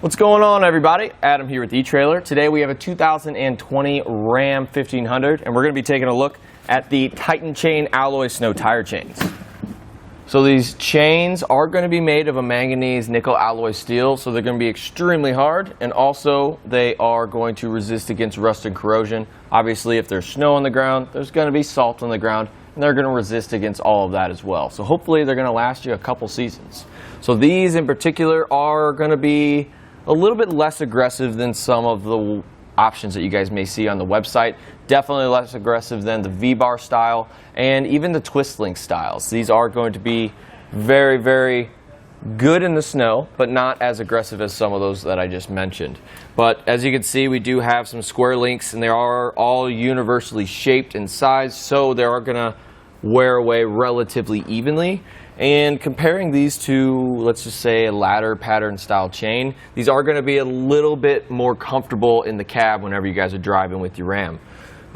What's going on, everybody? Adam here with eTrailer. Today we have a 2020 Ram 1500 and we're going to be taking a look at the Titan Chain alloy snow tire chains. So these chains are going to be made of a manganese-nickel alloy steel, so they're going to be extremely hard, and also they are going to resist against rust and corrosion. Obviously, if there's snow on the ground, there's going to be salt on the ground, and they're going to resist against all of that as well. So hopefully they're going to last you a couple seasons. So these in particular are going to be a little bit less aggressive than some of the options that you guys may see on the website. Definitely less aggressive than the V-bar style and even the twist link styles. These are going to be very, very good in the snow, but not as aggressive as some of those that I just mentioned. But as you can see, we do have some square links, and they are all universally shaped and sized, so they are going to wear away relatively evenly. And comparing these to, let's just say, a ladder pattern style chain, these are going to be a little bit more comfortable in the cab whenever you guys are driving with your Ram,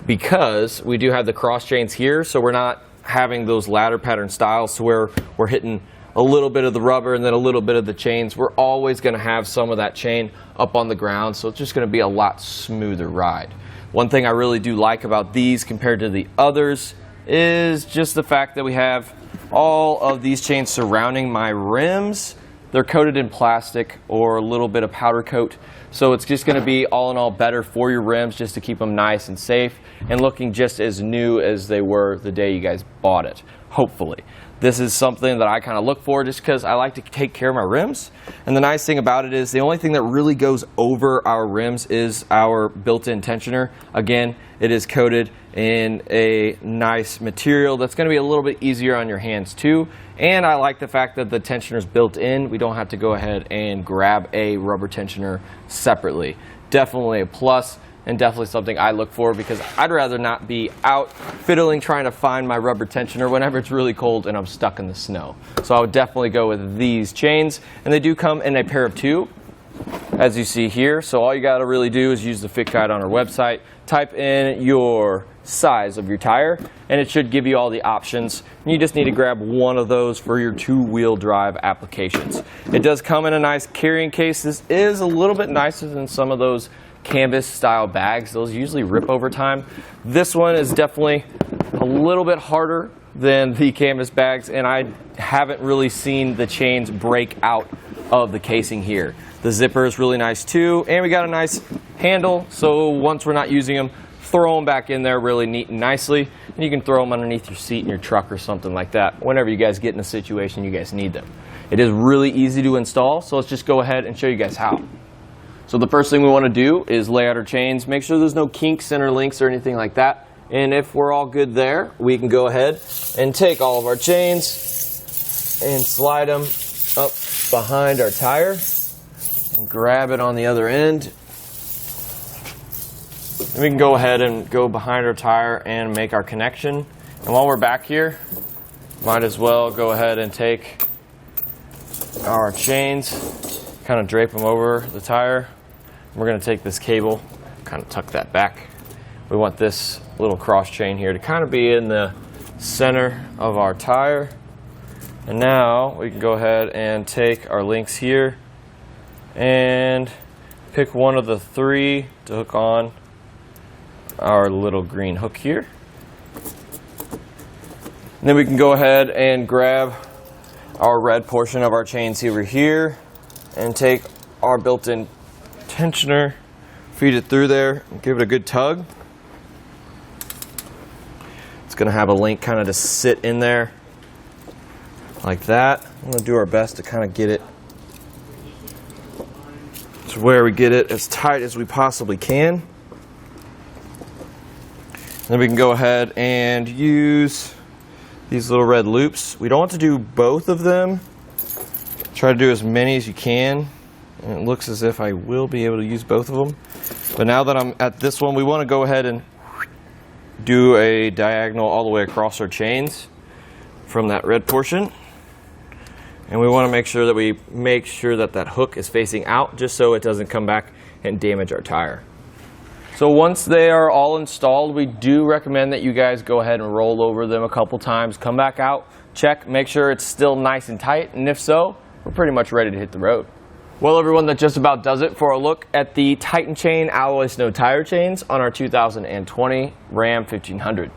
because we do have the cross chains here, so we're not having those ladder pattern styles to where we're hitting a little bit of the rubber and then a little bit of the chains. We're always going to have some of that chain up on the ground, so it's just going to be a lot smoother ride. One thing I really do like about these compared to the others is just the fact that we have all of these chains surrounding my rims. They're coated in plastic or a little bit of powder coat, so it's just going to be all in all better for your rims, just to keep them nice and safe and looking just as new as they were the day you guys bought it, hopefully. This is something that I kind of look for just because I like to take care of my rims. And the nice thing about it is the only thing that really goes over our rims is our built-in tensioner. Again, it is coated in a nice material that's going to be a little bit easier on your hands too. And I like the fact that the tensioner is built in. We don't have to go ahead and grab a rubber tensioner separately. Definitely a plus, and definitely something I look for, because I'd rather not be out fiddling trying to find my rubber tensioner whenever it's really cold and I'm stuck in the snow. So I would definitely go with these chains, and they do come in a pair of two, as you see here. So all you got to really do is use the fit guide on our website, type in your size of your tire, and it should give you all the options. And you just need to grab one of those for your two-wheel drive applications. It does come in a nice carrying case. This is a little bit nicer than some of those canvas style bags. Those usually rip over time. This one is definitely a little bit harder than the canvas bags, and I haven't really seen the chains break out of the casing here. The zipper is really nice too, and we got a nice handle, so once we're not using them, throw them back in there really neat and nicely, and you can throw them underneath your seat in your truck or something like that whenever you guys get in a situation you guys need them. It is really easy to install, so let's just go ahead and show you guys how. So the first thing we want to do is lay out our chains, make sure there's no kinks, center links, or anything like that. And if we're all good there, we can go ahead and take all of our chains and slide them up behind our tire and grab it on the other end. And we can go ahead and go behind our tire and make our connection. And while we're back here, might as well go ahead and take our chains, kind of drape them over the tire. We're going to take this cable, kind of tuck that back. We want this little cross chain here to kind of be in the center of our tire. And now we can go ahead and take our links here and pick one of the three to hook on our little green hook here. And then we can go ahead and grab our red portion of our chains over here and take our built-in tensioner, feed it through there, and give it a good tug. It's going to have a link kind of to sit in there like that. I'm going to do our best to kind of get it to where we get it as tight as we possibly can. Then we can go ahead and use these little red loops. We don't want to do both of them. Try to do as many as you can. And it looks as if I will be able to use both of them. But now that I'm at this one, we want to go ahead and do a diagonal all the way across our chains from that red portion. And we want to make sure that that hook is facing out, just so it doesn't come back and damage our tire. So once they are all installed, we do recommend that you guys go ahead and roll over them a couple times, come back out, check, make sure it's still nice and tight, and if so, we're pretty much ready to hit the road. Well, everyone, that just about does it for a look at the Titan Chain alloy snow tire chains on our 2020 Ram 1500.